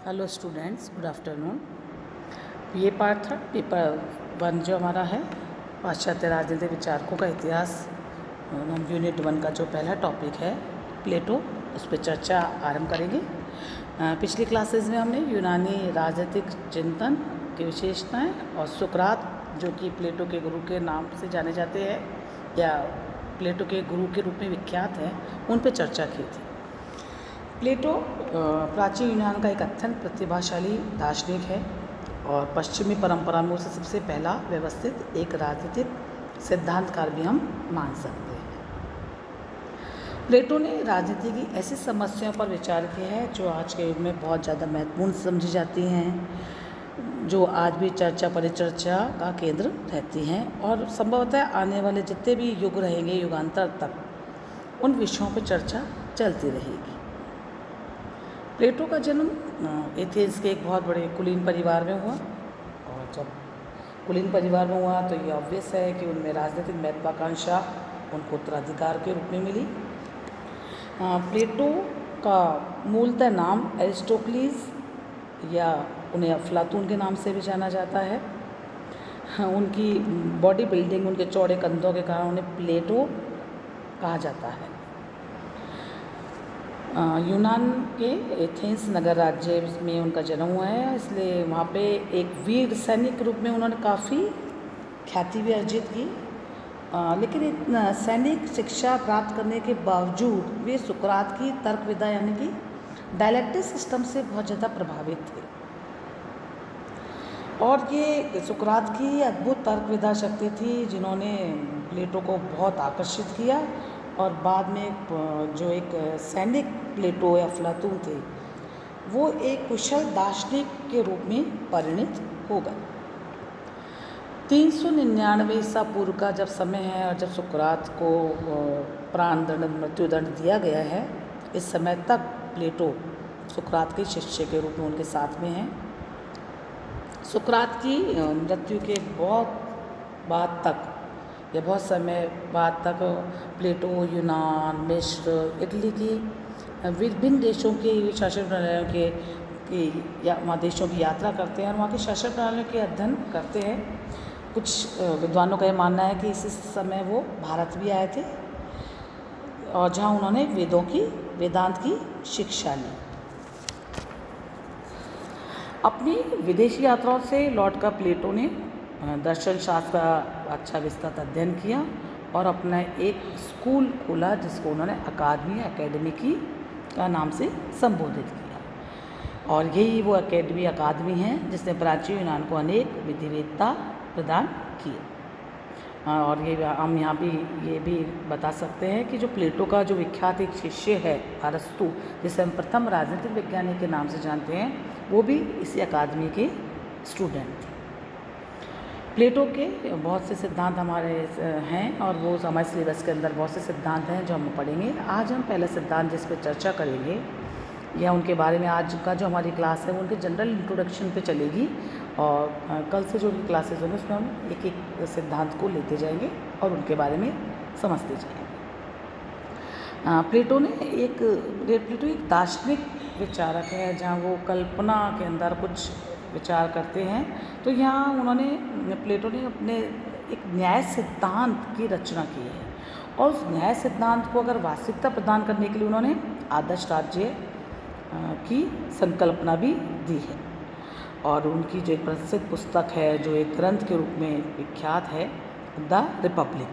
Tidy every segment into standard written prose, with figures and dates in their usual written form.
Hello students, good afternoon. ये part था paper 1 जो हमारा है पाश्चात्य राजनीतिक विचारकों का इतिहास। हम यूनिट 1 का जो पहला टॉपिक है प्लेटो, उस पर चर्चा आरंभ करेंगे। पिछली क्लासेस में हमने यूनानी राजनीतिक चिंतन की विशेषताएं और सुकरात, जो कि प्लेटो के गुरु के नाम से जाने जाते हैं या प्लेटो के गुरु के रूप में विख्यात हैं, उन पर चर्चा की थी। प्लेटो प्राचीन यूनान का एक अत्यंत प्रतिभाशाली दार्शनिक है और पश्चिमी परंपरा में उसे सबसे पहला व्यवस्थित एक राजनीतिक सिद्धांतकार भी हम मान सकते हैं। प्लेटो ने राजनीति की ऐसी समस्याओं पर विचार किया है जो आज के युग में बहुत ज़्यादा महत्वपूर्ण समझी जाती हैं, जो आज भी चर्चा परिचर्चा का केंद्र रहती हैं और संभवतः आने वाले जितने भी युग रहेंगे, युगांतर तक उन विषयों पर चर्चा चलती रहेगी। प्लेटो का जन्म एथेंस के एक बहुत बड़े कुलीन परिवार में हुआ और जब कुलीन परिवार में हुआ तो ये ऑब्वियस है कि उनमें राजनीतिक महत्वाकांक्षा उनको उत्तराधिकार के रूप में मिली। प्लेटो का मूलतः नाम एरिस्टोक्लीस या उन्हें अफलातून के नाम से भी जाना जाता है। उनकी बॉडी बिल्डिंग, उनके चौड़े कंधों के कारण उन्हें प्लेटो कहा जाता है। यूनान के एथेंस नगर राज्य में उनका जन्म हुआ है, इसलिए वहाँ पे एक वीर सैनिक के रूप में उन्होंने काफ़ी ख्याति भी अर्जित की। लेकिन इतना सैनिक शिक्षा प्राप्त करने के बावजूद वे सुकरात की तर्क विधा यानी कि डायलेक्टिक सिस्टम से बहुत ज़्यादा प्रभावित थे और ये सुकरात की अद्भुत तर्क विधा शक्ति थी जिन्होंने प्लेटो को बहुत आकर्षित किया और बाद में जो एक सैनिक प्लेटो या अफलातून थे वो एक कुशल दार्शनिक के रूप में परिणित हो गए। 399 ईसा पूर्व का जब समय है और जब सुकरात को प्राण दंड, मृत्युदंड दिया गया है, इस समय तक प्लेटो सुकरात के शिष्य के रूप में उनके साथ में हैं। सुकरात की मृत्यु के बहुत बाद तक या बहुत समय बाद तक प्लेटो यूनान, मिस्र, इटली की विभिन्न देशों के शासन प्रणालियों की या वहाँ देशों की यात्रा करते हैं और वहाँ की शासन प्रणालियों के अध्ययन करते हैं। कुछ विद्वानों का ये मानना है कि इसी समय वो भारत भी आए थे और जहाँ उन्होंने वेदांत की शिक्षा ली। अपनी विदेशी यात्राओं से लौटकर प्लेटो ने दर्शन शास्त्र का अच्छा विस्तृत अध्ययन किया और अपना एक स्कूल खोला जिसको उन्होंने अकादमी की का नाम से संबोधित किया और यही वो अकादमी है जिसने प्राचीन यूनान को अनेक विधिवेत्ता प्रदान किए। और ये हम यहाँ भी ये भी बता सकते हैं कि जो प्लेटो का जो विख्यात एक शिष्य है अरस्तु, जिसे हम प्रथम राजनीतिक वैज्ञानिक के नाम से जानते हैं, वो भी इसी अकादमी के स्टूडेंट थे। प्लेटो के बहुत से सिद्धांत हमारे हैं और वो हमारे सिलेबस के अंदर बहुत से सिद्धांत हैं जो हम पढ़ेंगे। आज हम पहला सिद्धांत जिस पर चर्चा करेंगे या उनके बारे में आज का जो हमारी क्लास है वो उनके जनरल इंट्रोडक्शन पे चलेगी और कल से जो भी क्लासेस होंगे उसमें हम एक एक सिद्धांत को लेते जाएंगे और उनके बारे में समझते जाएंगे। प्लेटो एक दार्शनिक विचारक है जहाँ वो कल्पना के अंदर कुछ विचार करते हैं। तो यहाँ प्लेटो ने अपने एक न्याय सिद्धांत की रचना की है और उस न्याय सिद्धांत को अगर वास्तविकता प्रदान करने के लिए उन्होंने आदर्श राज्य की संकल्पना भी दी है। और उनकी जो एक प्रसिद्ध पुस्तक है जो एक ग्रंथ के रूप में विख्यात है, द रिपब्लिक।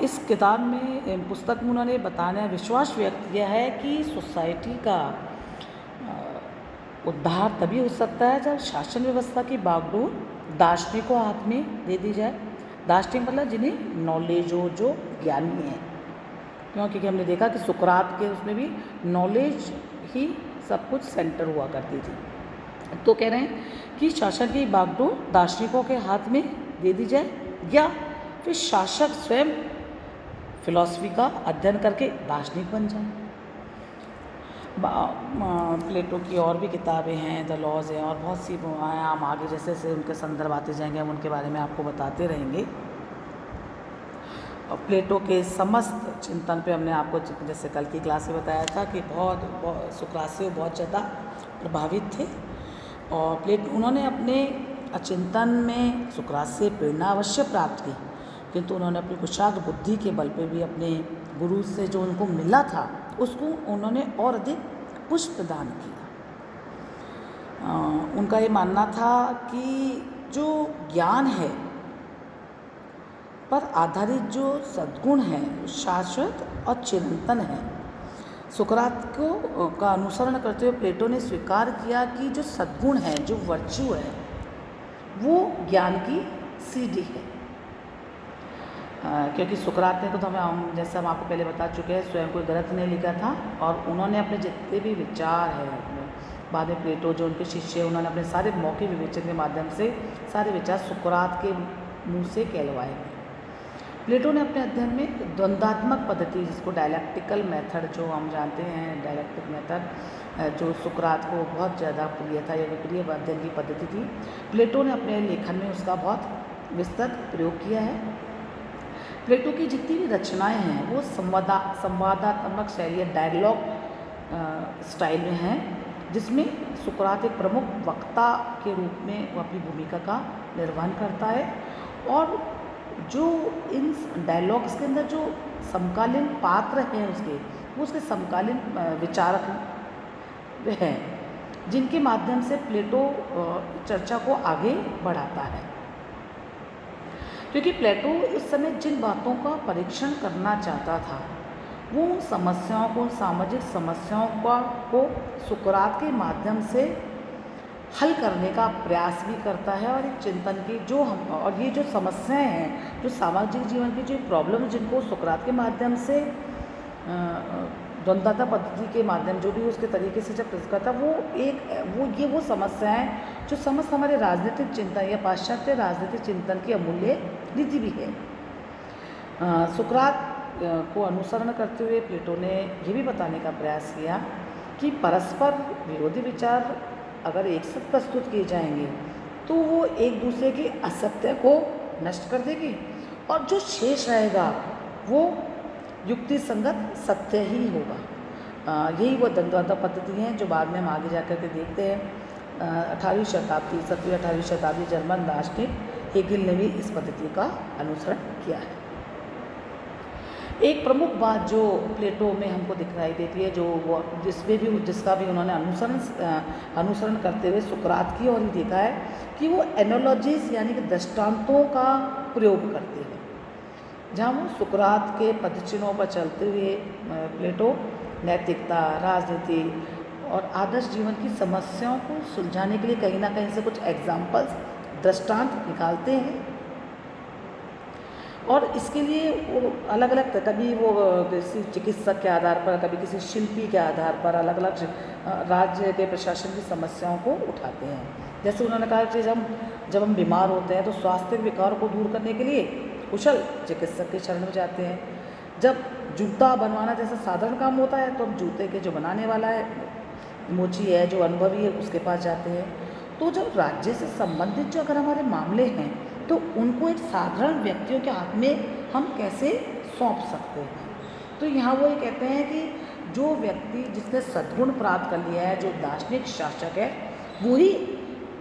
इस किताब में पुस्तक में उन्होंने बताने विश्वास व्यक्त किया है कि सोसाइटी का उद्धार तभी हो सकता है जब शासन व्यवस्था की बागडोर दार्शनिक को हाथ में दे दी जाए। दार्शनिक मतलब जिन्हें नॉलेज हो, जो ज्ञानी है, क्योंकि हमने देखा कि सुकरात के उसमें भी नॉलेज ही सब कुछ सेंटर हुआ करती थी। तो कह रहे हैं कि शासन की बागडोर दार्शनिकों के हाथ में दे दी जाए या फिर शासक स्वयं फिलॉसफी का अध्ययन करके दार्शनिक बन जाए। प्लेटो की और भी किताबें हैं, द लॉज हैं और बहुत सी हैं। हम आगे जैसे जैसे उनके संदर्भ आते जाएंगे हम उनके बारे में आपको बताते रहेंगे। और प्लेटो के समस्त चिंतन पे हमने आपको जैसे कल की क्लास में बताया था कि बहुत सुकरात से बहुत ज़्यादा प्रभावित थे। और उन्होंने अपने अचिंतन में सुकरात से प्रेरणा अवश्य प्राप्त की, किंतु उन्होंने अपनी कुशाग्र बुद्धि के बल पे भी अपने गुरु से जो उनको मिला था उसको उन्होंने और अधिक पुष्ट प्रदान किया। उनका ये मानना था कि जो ज्ञान है पर आधारित जो सद्गुण है शाश्वत और चिरंतन है। सुकरात का अनुसरण करते हुए प्लेटो ने स्वीकार किया कि जो सद्गुण है, जो वर्च्यू है, वो ज्ञान की सीढ़ी है। क्योंकि सुकरात ने तो हमें, जैसे हम आपको पहले बता चुके हैं, स्वयं कोई गलत नहीं लिखा था और उन्होंने अपने जितने भी विचार हैं, बाद में प्लेटो जो उनके शिष्य, उन्होंने अपने सारे मौखिक विवेचन के माध्यम से सारे विचार सुकरात के मुंह से कहलवाए। प्लेटो ने अपने अध्ययन में द्वंद्वात्मक पद्धति, जिसको डायलैक्टिकल मेथड जो हम जानते हैं, डायलैक्टिक मेथड जो सुकरात को बहुत ज़्यादा प्रिय था, या प्रिय अध्ययन की पद्धति थी, प्लेटो ने अपने लेखन में उसका बहुत विस्तृत प्रयोग किया है। प्लेटो की जितनी भी रचनाएं हैं वो संवादात्मक शैली, डायलॉग स्टाइल में हैं, जिसमें सुकरात एक प्रमुख वक्ता के रूप में वो अपनी भूमिका का निर्वहन करता है। और जो इन डायलॉग्स के अंदर जो समकालीन पात्र हैं उसके, वो उसके समकालीन विचारक हैं, जिनके माध्यम से प्लेटो चर्चा को आगे बढ़ाता है। क्योंकि प्लेटो उस समय जिन बातों का परीक्षण करना चाहता था, वो समस्याओं को, सामाजिक समस्याओं को सुकरात के माध्यम से हल करने का प्रयास भी करता है। और एक चिंतन की जो हम, और ये जो समस्याएं हैं, जो सामाजिक जीवन की जो प्रॉब्लम, जिनको सुकरात के माध्यम से द्वंद्वात्मक पद्धति के माध्यम जो भी उसके तरीके से जब प्रस्तुत करता, वो समस्याएं जो समस्त हमारे राजनीतिक चिंतन या पाश्चात्य राजनीतिक चिंतन की अमूल्य नीति भी है। सुकरात को अनुसरण करते हुए प्लेटो ने ये भी बताने का प्रयास किया कि परस्पर विरोधी विचार अगर एक साथ प्रस्तुत किए जाएंगे तो वो एक दूसरे के असत्य को नष्ट कर देगी, और जो शेष रहेगा वो युक्ति संगत सत्य ही होगा। यही वो द्वंद्वात्मक पद्धति हैं जो बाद में हम आगे जाकर के देखते हैं। 18वीं शताब्दी, 17वीं शताब्दी जर्मन दार्शनिक हेगेल ने भी इस पद्धति का अनुसरण किया है। एक प्रमुख बात जो प्लेटो में हमको दिखाई देती है, जो वो जिसका भी उन्होंने अनुसरण करते हुए सुकरात की और ही देखा है, कि वो एनोलॉजीज यानी कि दृष्टांतों का प्रयोग करते हैं। जहाँ वो सुकरात के पदचिन्हों पर चलते हुए प्लेटो नैतिकता, राजनीति और आदर्श जीवन की समस्याओं को सुलझाने के लिए कहीं ना कहीं से कुछ एग्जाम्पल्स, दृष्टांत निकालते हैं। और इसके लिए वो अलग अलग, कभी वो किसी चिकित्सक के आधार पर, कभी किसी शिल्पी के आधार पर अलग अलग राज्य के प्रशासन की समस्याओं को उठाते हैं। जैसे उन्होंने कहा कि जब हम बीमार होते हैं तो स्वास्थ्य विकार को दूर करने के लिए कुशल चिकित्सक के शरण में जाते हैं। जब जूता बनवाना जैसा साधारण काम होता है तो हम जूते के जो बनाने वाला है, मोची है, जो अनुभवी है, उसके पास जाते हैं। तो जब राज्य से संबंधित जो अगर हमारे मामले हैं तो उनको एक साधारण व्यक्तियों के हाथ में हम कैसे सौंप सकते हैं। तो यहाँ वो ये कहते हैं कि जो व्यक्ति जिसने सद्गुण प्राप्त कर लिया है, जो दार्शनिक शासक है, वही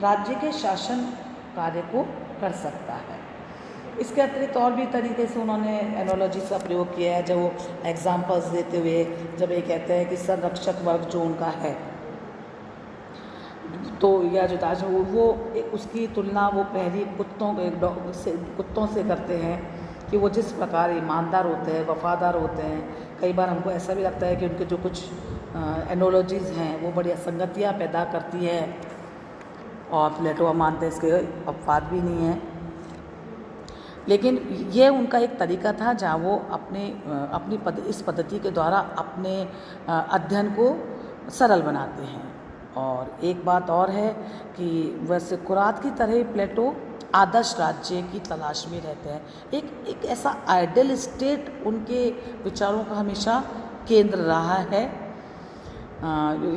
राज्य के शासन कार्य को कर सकता है। इसके अतिरिक्त और भी तरीके से उन्होंने एनोलॉजी का प्रयोग किया है, जब वो एग्जाम्पल्स देते हुए जब ये कहते हैं कि संरक्षक वर्ग जो उनका है, तो या जो ताज वो उसकी तुलना वो पहली कुत्तों से करते हैं कि वो जिस प्रकार ईमानदार होते हैं, वफ़ादार होते हैं। कई बार हमको ऐसा भी लगता है कि उनके जो कुछ एनोलॉजीज़ हैं वो बड़ी असंगतियाँ पैदा करती है, और प्लेटो मानते हैं इसके अपवाद भी नहीं है। लेकिन ये उनका एक तरीका था जहाँ वो इस पद्धति के द्वारा अपने अध्ययन को सरल बनाते हैं। और एक बात और है कि वैसे सुकरात की तरह प्लेटो आदर्श राज्य की तलाश में रहते हैं। एक ऐसा आइडियल स्टेट उनके विचारों का हमेशा केंद्र रहा है।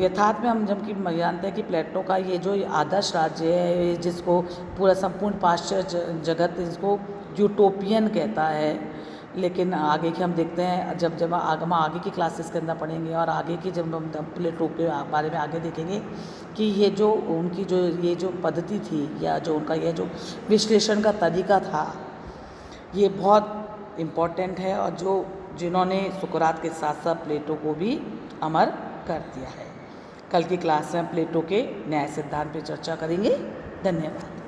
यथार्थ में हम जबकि जानते हैं कि प्लेटो का ये जो आदर्श राज्य है, जिसको पूरा संपूर्ण पाश्चात्य जगत इसको यूटोपियन कहता है, लेकिन आगे की हम देखते हैं, जब जब आगे की क्लासेस के अंदर पढ़ेंगे और आगे की जब हम प्लेटो के बारे में आगे देखेंगे कि ये जो उनकी जो पद्धति थी या जो उनका ये जो विश्लेषण का तरीका था, ये बहुत इम्पोर्टेंट है और जिन्होंने सुकरात के साथ साथ प्लेटो को भी अमर कर दिया है। कल की क्लास में प्लेटो के न्याय सिद्धांत पे चर्चा करेंगे। धन्यवाद।